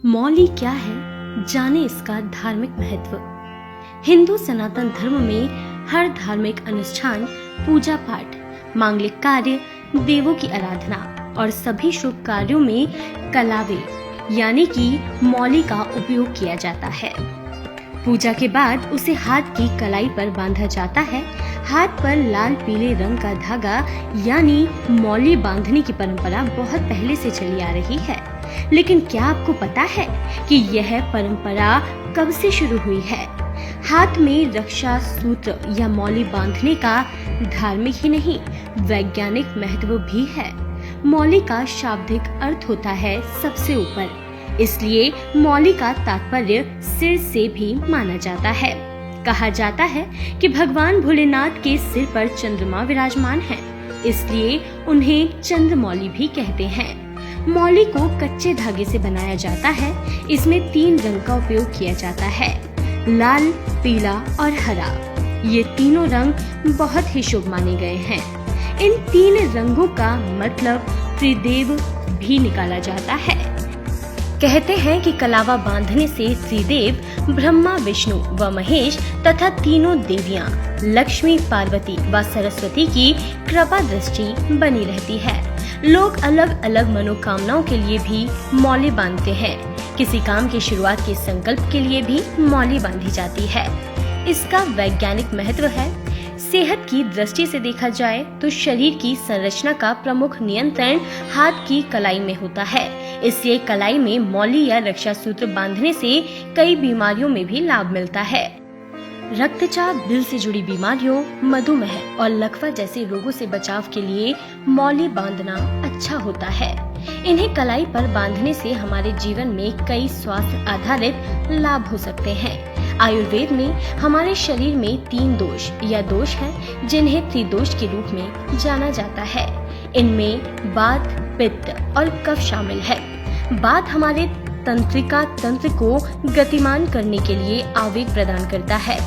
मौली क्या है, जाने इसका धार्मिक महत्व। हिंदू सनातन धर्म में हर धार्मिक अनुष्ठान, पूजा पाठ, मांगलिक कार्य, देवों की आराधना और सभी शुभ कार्यों में कलावे यानी कि मौली का उपयोग किया जाता है। पूजा के बाद उसे हाथ की कलाई पर बांधा जाता है। हाथ पर लाल पीले रंग का धागा यानी मौली बांधने की परंपरा बहुत पहले से चली आ रही है। लेकिन क्या आपको पता है कि यह परंपरा कब से शुरू हुई है? हाथ में रक्षा सूत्र या मौली बांधने का धार्मिक ही नहीं, वैज्ञानिक महत्व भी है। मौली का शाब्दिक अर्थ होता है सबसे ऊपर, इसलिए मौली का तात्पर्य सिर से भी माना जाता है। कहा जाता है कि भगवान भोलेनाथ के सिर पर चंद्रमा विराजमान है, इसलिए उन्हें चंद्रमौली भी कहते हैं। मौली को कच्चे धागे से बनाया जाता है। इसमें 3 रंग का उपयोग किया जाता है, लाल, पीला और हरा। ये तीनों रंग बहुत ही शुभ माने गए हैं। इन 3 रंगों का मतलब त्रिदेव भी निकाला जाता है। कहते हैं कि कलावा बांधने से त्रिदेव ब्रह्मा, विष्णु व महेश तथा तीनों देवियां लक्ष्मी, पार्वती व सरस्वती की कृपा दृष्टि बनी रहती है। लोग अलग अलग मनोकामनाओं के लिए भी मौली बांधते हैं। किसी काम की शुरुआत के संकल्प के लिए भी मौली बांधी जाती है। इसका वैज्ञानिक महत्व है। सेहत की दृष्टि से देखा जाए तो शरीर की संरचना का प्रमुख नियंत्रण हाथ की कलाई में होता है। इसलिए कलाई में मौली या रक्षा सूत्र बांधने से कई बीमारियों में भी लाभ मिलता है। रक्तचाप, दिल से जुड़ी बीमारियों, मधुमेह और लकवा जैसे रोगों से बचाव के लिए मौली बांधना अच्छा होता है। इन्हें कलाई पर बांधने से हमारे जीवन में कई स्वास्थ्य आधारित लाभ हो सकते हैं। आयुर्वेद में हमारे शरीर में 3 दोष या दोष हैं, जिन्हें त्रिदोष के रूप में जाना जाता है। इनमें वात, पित्त और कफ शामिल है। वात हमारे तंत्रिका तंत्र को गतिमान करने के लिए आवेग प्रदान करता है।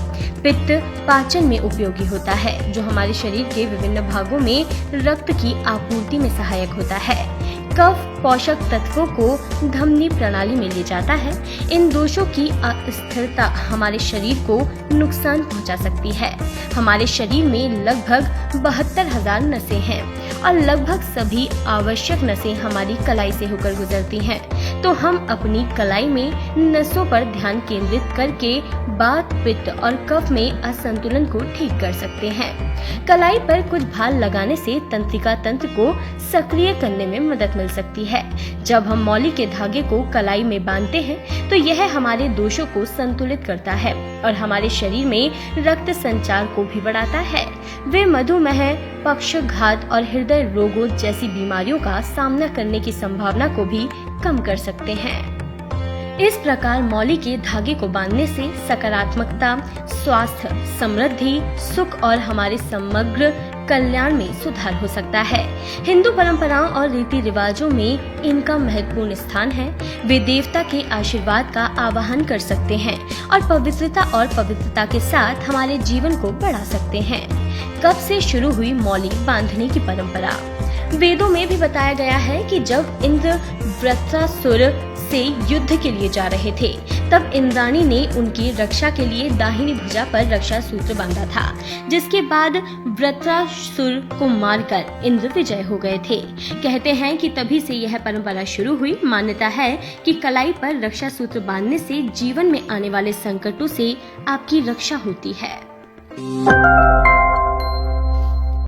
पित्त पाचन में उपयोगी होता है, जो हमारे शरीर के विभिन्न भागों में रक्त की आपूर्ति में सहायक होता है। कफ पोषक तत्वों को धमनी प्रणाली में ले जाता है। इन दोषों की अस्थिरता हमारे शरीर को नुकसान पहुंचा सकती है। हमारे शरीर में लगभग 72,000 नसें हैं और लगभग सभी आवश्यक नसें हमारी कलाई से होकर गुजरती हैं। तो हम अपनी कलाई में नसों पर ध्यान केंद्रित करके वात, पित्त और कफ में असंतुलन को ठीक कर सकते हैं। कलाई पर कुछ भार लगाने से तंत्रिका तंत्र को सक्रिय करने में मदद मिल सकती है। जब हम मौली के धागे को कलाई में बांधते हैं तो यह हमारे दोषों को संतुलित करता है और हमारे शरीर में रक्त संचार को भी बढ़ाता है। वे मधुमेह, पक्षाघात और हृदय रोगों जैसी बीमारियों का सामना करने की संभावना को भी कम कर सकते हैं। इस प्रकार मौली के धागे को बांधने से सकारात्मकता, स्वास्थ्य, समृद्धि, सुख और हमारे समग्र कल्याण में सुधार हो सकता है। हिंदू परंपराओं और रीति रिवाजों में इनका महत्वपूर्ण स्थान है। वे देवता के आशीर्वाद का आवाहन कर सकते हैं और पवित्रता के साथ हमारे जीवन को बढ़ा सकते हैं। कब से शुरू हुई मौली बांधने की परंपरा? वेदों में भी बताया गया है कि जब इंद्र वृत्रासुर से युद्ध के लिए जा रहे थे, तब इंद्राणी ने उनकी रक्षा के लिए दाहिनी भुजा पर रक्षा सूत्र बांधा था, जिसके बाद वृत्रासुर को मारकर इंद्र विजय हो गए थे। कहते हैं कि तभी से यह परंपरा शुरू हुई। मान्यता है कि कलाई पर रक्षा सूत्र बांधने से जीवन में आने वाले संकटों से आपकी रक्षा होती है।